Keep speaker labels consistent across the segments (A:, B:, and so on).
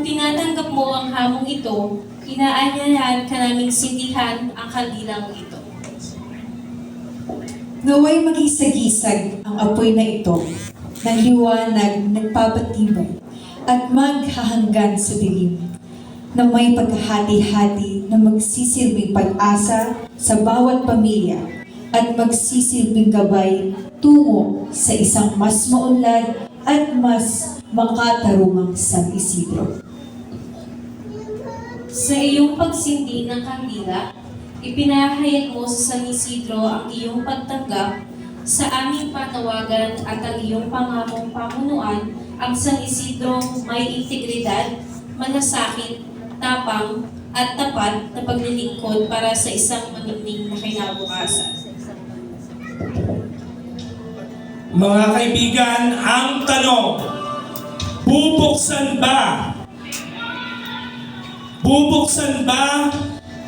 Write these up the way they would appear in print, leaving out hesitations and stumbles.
A: Kung tinatanggap mo ang hamong ito, inaanyayahan ka naming sindihan ang kandilang ito.
B: Naway magisag-isag ang apoy na ito ng liwanag nagpapatibay at maghahanggan sa dilim na may pagkahati-hati na magsisilbing pag-asa sa bawat pamilya at magsisilbing gabay tungo sa isang mas maunlad at mas makatarungang San Isidro.
A: Sa iyong pagsindi ng kandila, ipinahayag mo sa San Isidro ang iyong pagtanggap sa aming panawagan at ang iyong pangamong pamunuan. Ang San Isidro may integridad, malasakit, tapang, at tapat na paglilingkod para sa isang maningning na kinabukasan.
C: Mga kaibigan, ang tanong, bubuksan ba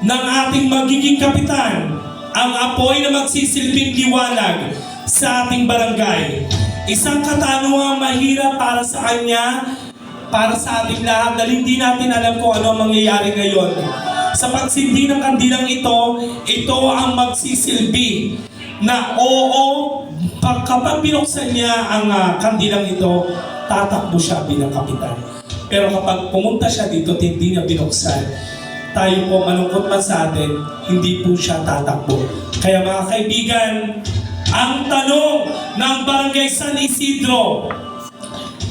C: ng ating magiging kapitan ang apoy na magsisilbing liwanag sa ating barangay? Isang katanungang mahirap para sa kanya, para sa ating lahat, dahil hindi natin alam kung ano ang mangyayari ngayon. Sa pagsindi ng kandilang ito ang magsisilbi na oo, kapag binuksan niya ang kandilang ito, tatakbo siya bilang kapitan. Pero kapag pumunta siya dito at hindi niya binuksan, tayo po malungkot man sa atin, hindi po siya tatakbo. Kaya mga kaibigan, ang tanong ng Barangay San Isidro,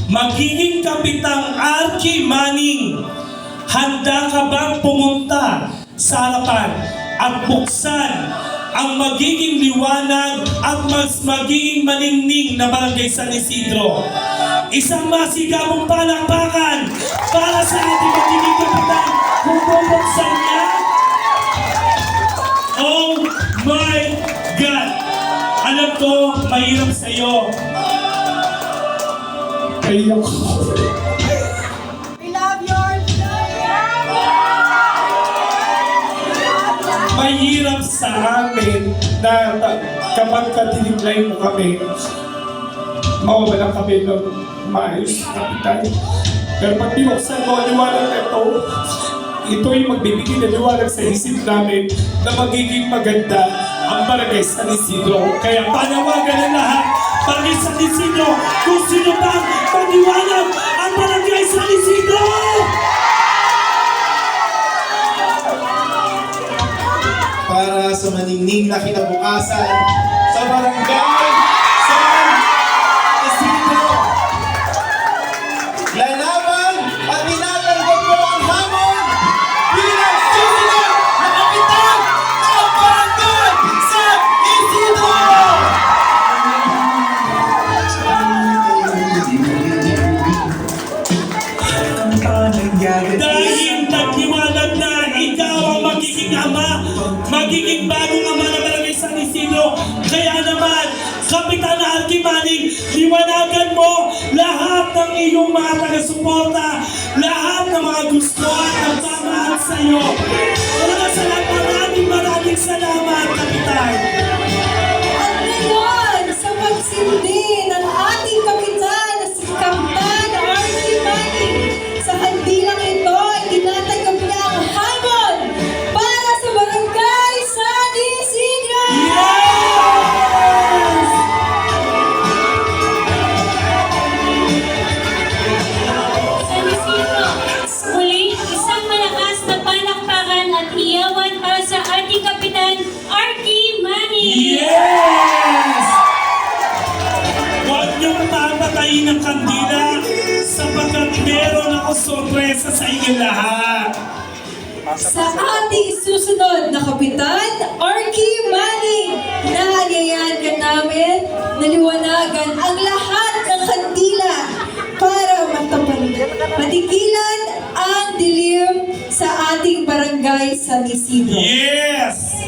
C: magiging kapitang Archie Manning, handa ka bang pumunta sa harapan at buksan ang magiging liwanag at mas magiging maningning na Barangay San Isidro? Isang masigabong palakpakan para sa ating magiging kapitan kung bubuksan niya. Oh my God! Alam ko, mahirap sa'yo. Kaya ko.
D: We love your
C: Mahirap sa amin na kapag katinigay mo kami, mawawalan kami ng maayos na kapitan. Pero pag binuksan mo ang liwanag na ito'y magbibigay ng liwanag sa isip namin na magiging maganda ang Barangay San Isidro. Kaya panawagan ng lahat, Barangay San Isidro, kung sino bang paniwanag ang Barangay San Isidro!
E: Para sa maningning na kinabukasan sa Barangay San Isidro. Lalaban at tinatanggap ko ang hamon bilang susunod na kapitan ng Barangay San Isidro!
C: Dahil nagliwanag na ikaw ang magiging ama, magiging bagong ama ng Barangay San Isidro. Kaya naman, Kapitan Archie Manning, liwanagan mo lahat ng iyong mga taga-suporta, lahat ng mga gusto at nagmamahal sa iyo. Una sa lahat, maraming salamat, Kapitan.
B: At ngayon, sa pagsindi ng ating kapitan na si Kapitan Archie Manning, sa kandilang ito ay tinatanggap niya ang hamon para sa Barangay San Isidro!
A: San Isidro, muli isang malakas na palakpakan at iyawan para sa ating kapitan, Archie Manning!
C: Yes! Huwag niyong papatayin ang kandila sapagkat meron ako sorpresa sa inyo lahat.
B: Sa ating susunod na kapitan, Archie Manning, naanyayahan ka namin na liwanagan ang lahat ng kandila para matigilan ang dilim sa ating Barangay San Isidro.
C: Yes!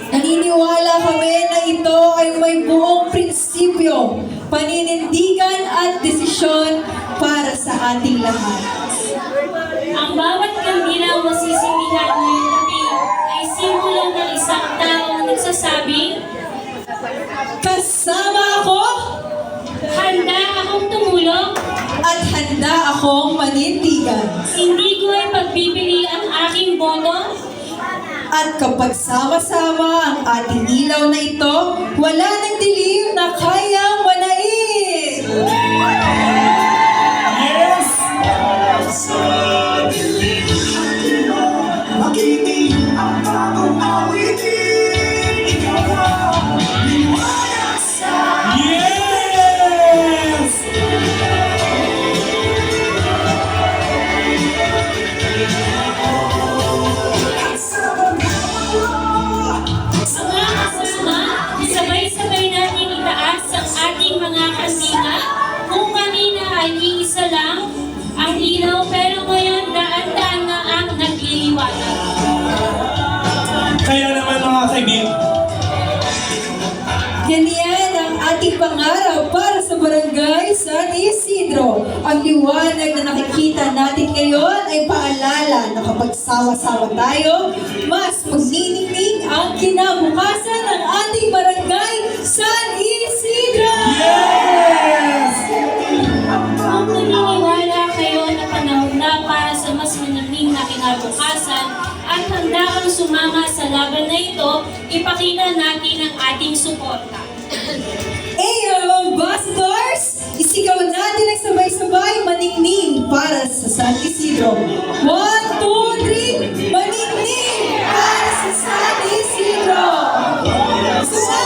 B: Naniniwala kami na ito ay may buong prinsipyo, paninindigan at desisyon para sa ating lahat.
A: Ang bawat kandilang masisindihan ngayong gabi ay simbolo ng isang taong nagsasabing,
B: Kasama ako!
A: handa akong tumulong
B: at handa akong manindigan.
A: Hindi ko ipagpipili ang aking boto.
B: At kapag sama-sama ang ating ilaw na ito, wala ng dilim na kayang manaig.
C: Yes!
E: Makinig ang bagong awitin. Ikaw ang liwanag sa
C: Yes!
A: Mga kasama, sabay-sabay natin itaas ang ating mga kandila. Kung kanina ay iisa lang ang ilaw, pero ngayon daan-daan na ang nagliliwanag.
C: Kaya naman mga kaibigan,
B: Ganyan ang ating pangarap para sa Barangay San Isidro. Ang liwanag na nakikita natin ngayon ay paalala na kapag sama-sama tayo, mas magniningning ang kinabukasan ng ating Barangay San Isidro!
C: yes!
A: Kung naniniwala kayo na panahon na para sa mas maniging na kinabukasan at handa kang sumama sa laban na ito, ipakita natin ang ating suporta.
B: Ayo, Ambassadors! Isigaw natin ang sabay-sabay maningning para sa San Isidro. 1, 2, 3, maningning para sa San Isidro! Isa,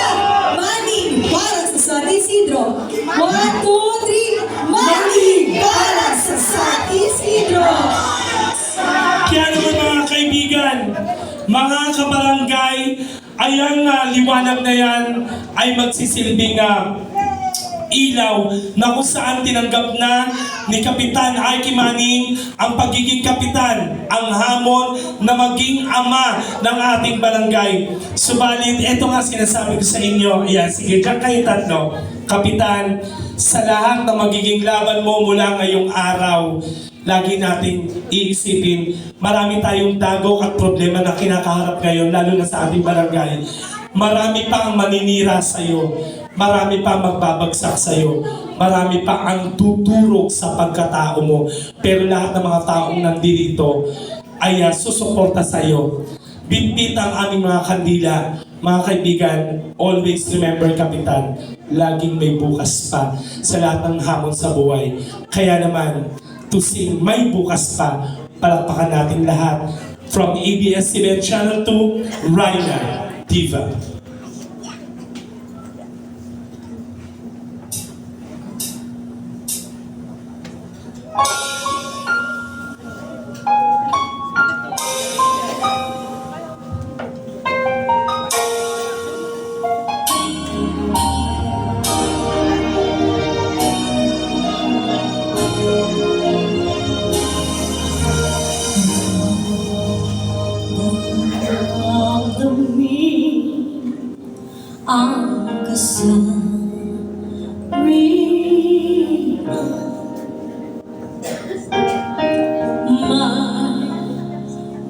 B: maning para sa San Isidro. 1, 2, 3, maning para sa San Isidro!
C: Kaya naman mga kaibigan, mga kabarangay, ayan na liwanag na yan ay magsisilbing ilaw na kung saan tinanggap na ni Kapitan Arky Manning ang pagiging kapitan, ang hamon na maging ama ng ating barangay. Subalit, ito nga sinasabi ko sa inyo, ayan, sige, dyan kayo tatlo. Kapitan, sa lahat na magiging laban mo mula ngayong araw, lagi nating iisipin, marami tayong dagok at problema na kinakaharap ngayon, lalo na sa ating barangay. Marami pa ang maninira sa'yo. Marami pa ang magbabagsak sa'yo. Marami pa ang tuturok sa pagkatao mo. Pero lahat ng mga taong nandito ay susuporta sa'yo. Bitbit ang aming mga kandila. Mga kaibigan, always remember, Kapitan, laging may bukas pa sa lahat ng hamon sa buhay. Kaya naman, to sing may bukas pa, palakpakan natin lahat. From ABS-CBN Channel 2, Raina Diva.
A: Ang kasari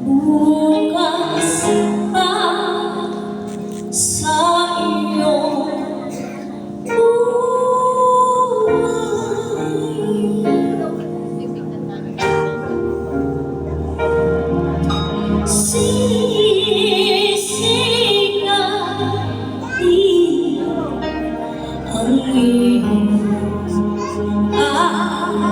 A: mabukas pa sa iyong buhay. Sisigati ang iyong araw.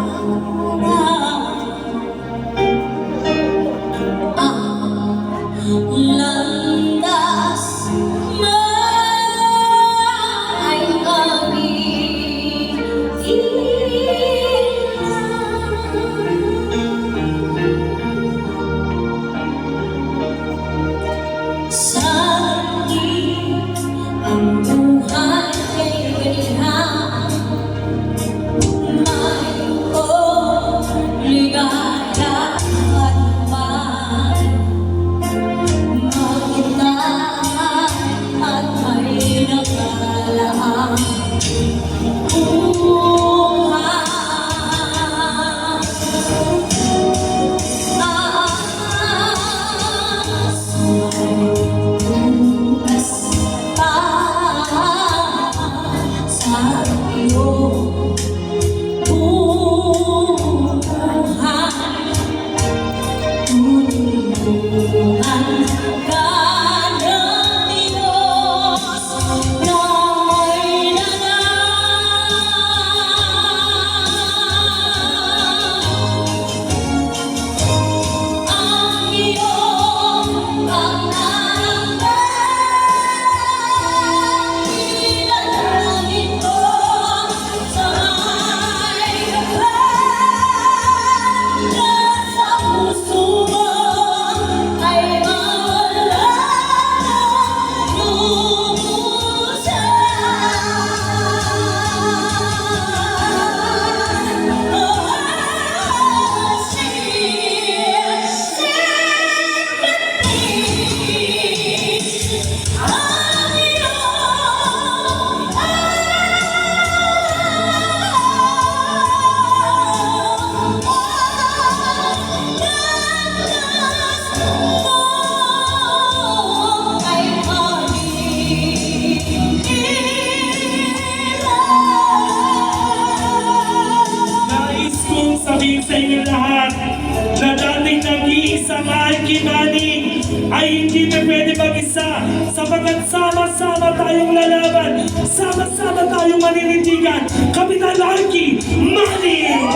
C: Arky Manning ay hindi na pwede mag-isa sapagkat sama-sama tayong lalaban, sama-sama tayong maninindigan. Kapitan Arky Manning!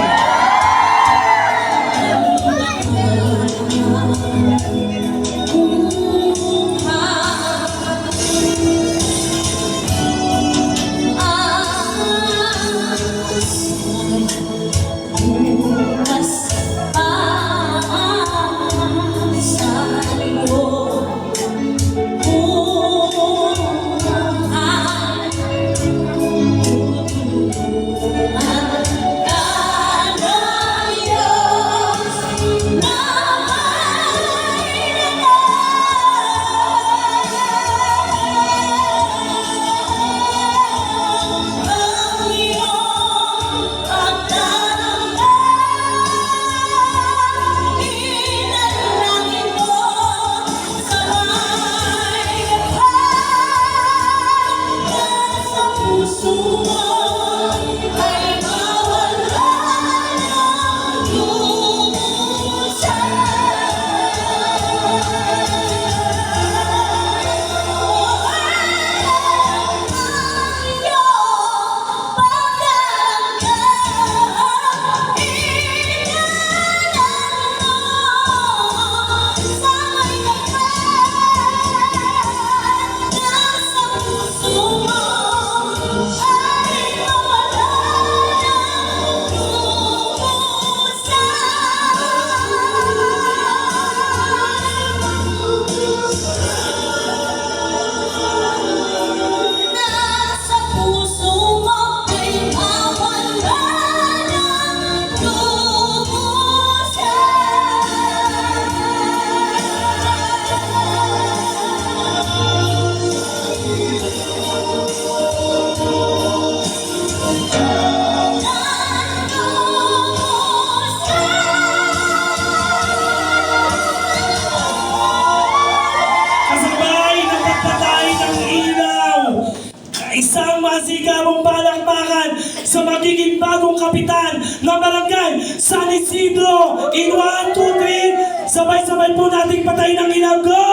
C: Isang masigabong palakpakan sa magiging bagong kapitan ng barangay San Isidro. In 1, 2, 3, sabay-sabay po nating patayin ang ilaw. Go!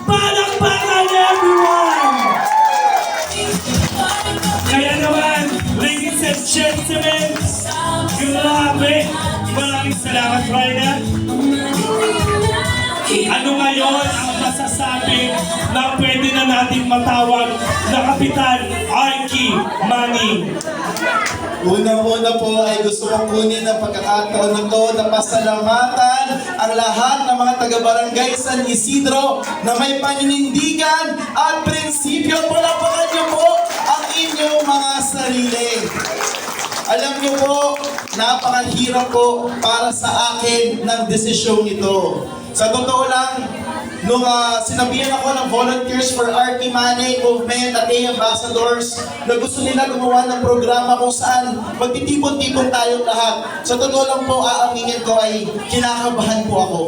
C: Palakpakan everyone! Kaya naman, ladies and gentlemen, grabe! Maraming salamat, Ryan. Ano ngayon ang masasabi na pwede na natin matawag na Kapitan Arky Manning?
E: Unang-una po ay gusto kong kunin ang pagkakataon na to na pasalamatan ang lahat ng mga taga-barangay San Isidro na may paninindigan at prinsipyo. Palapakan niyo po ang inyong mga sarili. Alam niyo po, napakahirap po para sa akin ng desisyong ito. Sa totoo lang, nung sinabihan ako ng Volunteers for Arky Manning Movement at ambassadors na gusto nila gumawa ng programa kung saan magtitipon-tipon tayong lahat. Sa totoo lang po, aaminin ko ay kinakabahan po ako.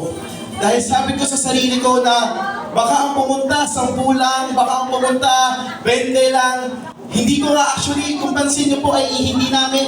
E: Dahil sabi ko sa sarili ko na baka ang pumunta 10 lang, baka ang pumunta 20 lang. Hindi ko nga actually, kung pansin niyo po ay hindi namin